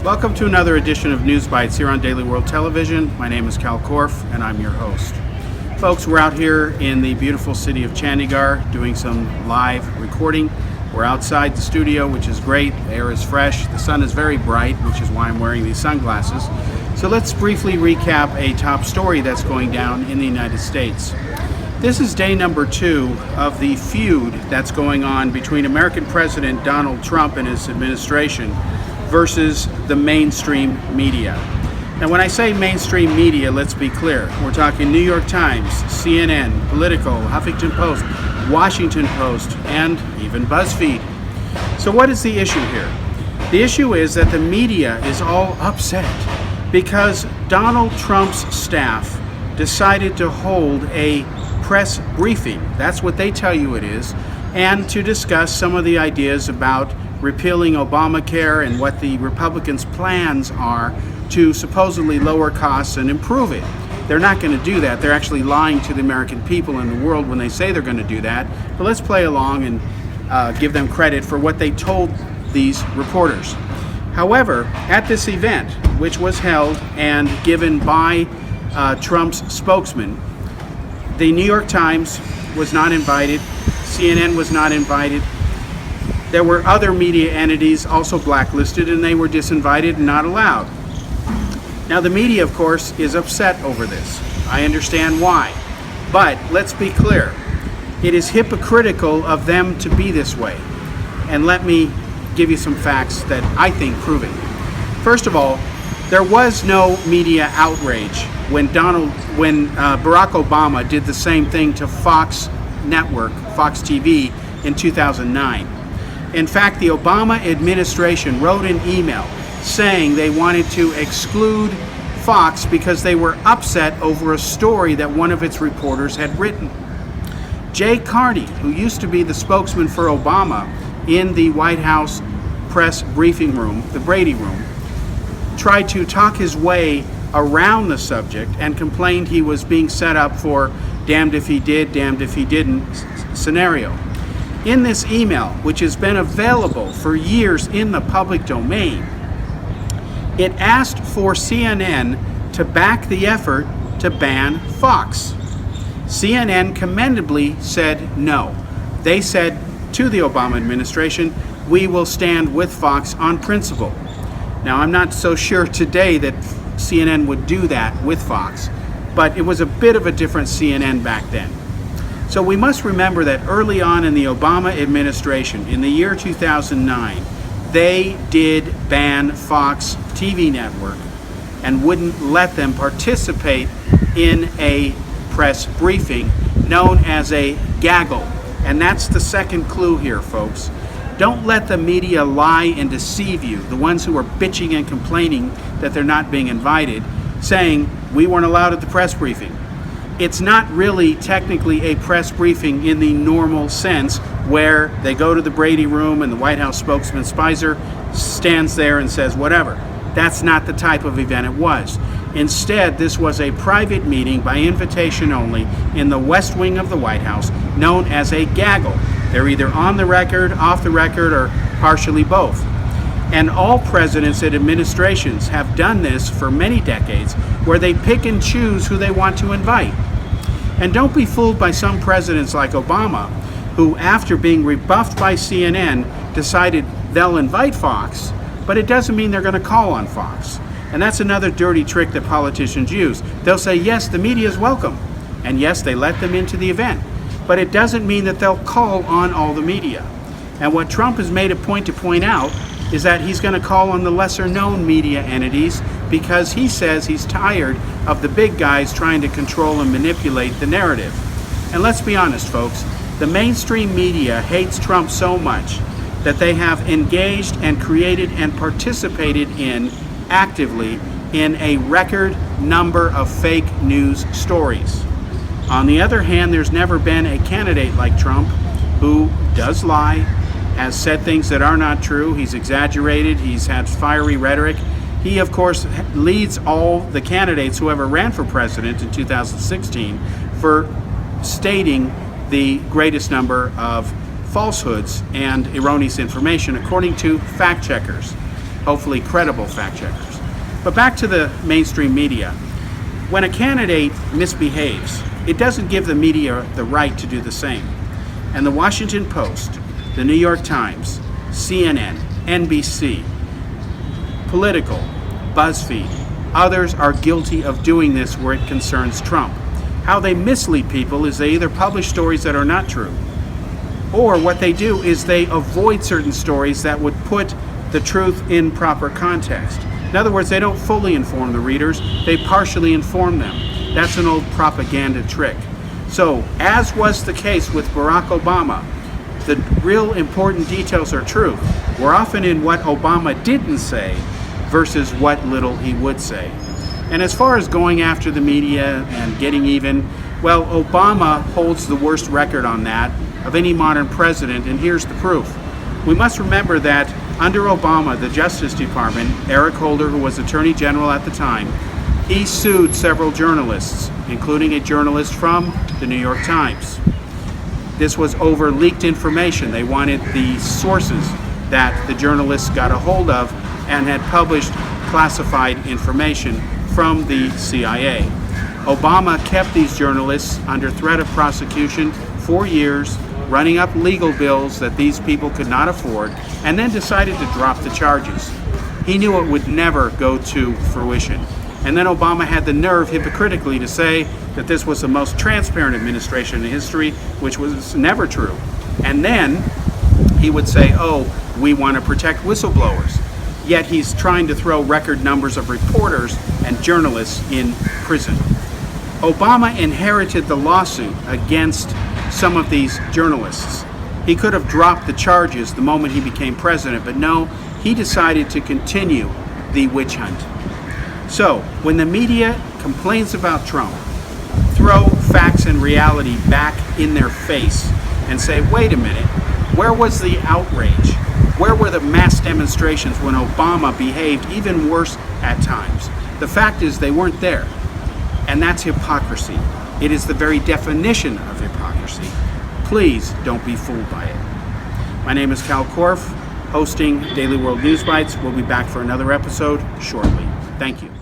Welcome to another edition of News Bites here on Daily World Television. My name is Kal Korff and I'm your host. Folks, we're out here in the beautiful city of Chandigarh doing some live recording. We're outside the studio, which is great. The air is fresh. The sun is very bright, which is why I'm wearing these sunglasses. So let's briefly recap a top story that's going down in the United States. This is day number 2 of the feud that's going on between American President Donald Trump and his administration versus the mainstream media. Now, when I say mainstream media, let's be clear. We're talking New York Times, CNN, Politico, Huffington Post, Washington Post, and even BuzzFeed. So what is the issue here? The issue is that the media is all upset because Donald Trump's staff decided to hold a press briefing, that's what they tell you it is, and to discuss some of the ideas about repealing Obamacare and what the Republicans' plans are to supposedly lower costs and improve it. They're not going to do that. They're actually lying to the American people and the world when they say they're going to do that. But let's play along and give them credit for what they told these reporters. However, at this event, which was held and given by Trump's spokesman, the New York Times was not invited, CNN was not invited. There were other media entities also blacklisted, and they were disinvited and not allowed. Now, the media, of course, is upset over this. I understand why. But let's be clear. It is hypocritical of them to be this way. And let me give you some facts that I think prove it. First of all, there was no media outrage when Barack Obama did the same thing to Fox Network, Fox TV, in 2009. In fact, the Obama administration wrote an email saying they wanted to exclude Fox because they were upset over a story that one of its reporters had written. Jay Carney, who used to be the spokesman for Obama in the White House press briefing room, the Brady Room, tried to talk his way around the subject and complained he was being set up for damned if he did, damned if he didn't scenario. In this email, which has been available for years in the public domain, it asked for CNN to back the effort to ban Fox. CNN commendably said no. They said to the Obama administration, "We will stand with Fox on principle." Now, I'm not so sure today that CNN would do that with Fox, but it was a bit of a different CNN back then. So we must remember that early on in the Obama administration, in the year 2009, they did ban Fox TV network and wouldn't let them participate in a press briefing known as a gaggle. And that's the second clue here, folks. Don't let the media lie and deceive you, the ones who are bitching and complaining that they're not being invited, saying we weren't allowed at the press briefing. It's not really technically a press briefing in the normal sense where they go to the Brady Room and the White House spokesman Spicer stands there and says whatever. That's not the type of event it was. Instead, this was a private meeting by invitation only in the West Wing of the White House known as a gaggle. They're either on the record, off the record, or partially both. And all presidents and administrations have done this for many decades, where they pick and choose who they want to invite. And don't be fooled by some presidents like Obama, who, after being rebuffed by CNN, decided they'll invite Fox, but it doesn't mean they're going to call on Fox. And that's another dirty trick that politicians use. They'll say, yes, the media is welcome, and yes, they let them into the event, but it doesn't mean that they'll call on all the media. And what Trump has made a point to point out is that he's going to call on the lesser-known media entities because he says he's tired of the big guys trying to control and manipulate the narrative. And let's be honest, folks, the mainstream media hates Trump so much that they have engaged and created and participated in, actively, in a record number of fake news stories. On the other hand, there's never been a candidate like Trump who does lie, has said things that are not true, he's exaggerated, he's had fiery rhetoric. He, of course, leads all the candidates who ever ran for president in 2016 for stating the greatest number of falsehoods and erroneous information, according to fact checkers. hopefully credible fact checkers. But back to the mainstream media. When a candidate misbehaves, it doesn't give the media the right to do the same. And the Washington Post, the New York Times, CNN, NBC, Political, BuzzFeed, others are guilty of doing this where it concerns Trump. How they mislead people is they either publish stories that are not true, or what they do is they avoid certain stories that would put the truth in proper context. In other words, they don't fully inform the readers, they partially inform them. That's an old propaganda trick. So, as was the case with Barack Obama, the real important details are true. We're often in what Obama didn't say versus what little he would say. And as far as going after the media and getting even, well, Obama holds the worst record on that of any modern president, and here's the proof. We must remember that under Obama, the Justice Department, Eric Holder, who was Attorney General at the time, he sued several journalists, including a journalist from the New York Times. This was over leaked information. They wanted the sources that the journalists got a hold of and had published classified information from the CIA. Obama kept these journalists under threat of prosecution for years, running up legal bills that these people could not afford, and then decided to drop the charges. He knew it would never go to fruition. And then Obama had the nerve hypocritically to say that this was the most transparent administration in history, which was never true. And then he would say, oh, we want to protect whistleblowers. Yet he's trying to throw record numbers of reporters and journalists in prison. Obama inherited the lawsuit against some of these journalists. He could have dropped the charges the moment he became president, but no, he decided to continue the witch hunt. So, when the media complains about Trump, throw facts and reality back in their face and say, wait a minute, where was the outrage? Where were the mass demonstrations when Obama behaved even worse at times? The fact is they weren't there. And that's hypocrisy. It is the very definition of hypocrisy. Please don't be fooled by it. My name is Kal Korff, hosting Daily World News Bites. We'll be back for another episode shortly. Thank you.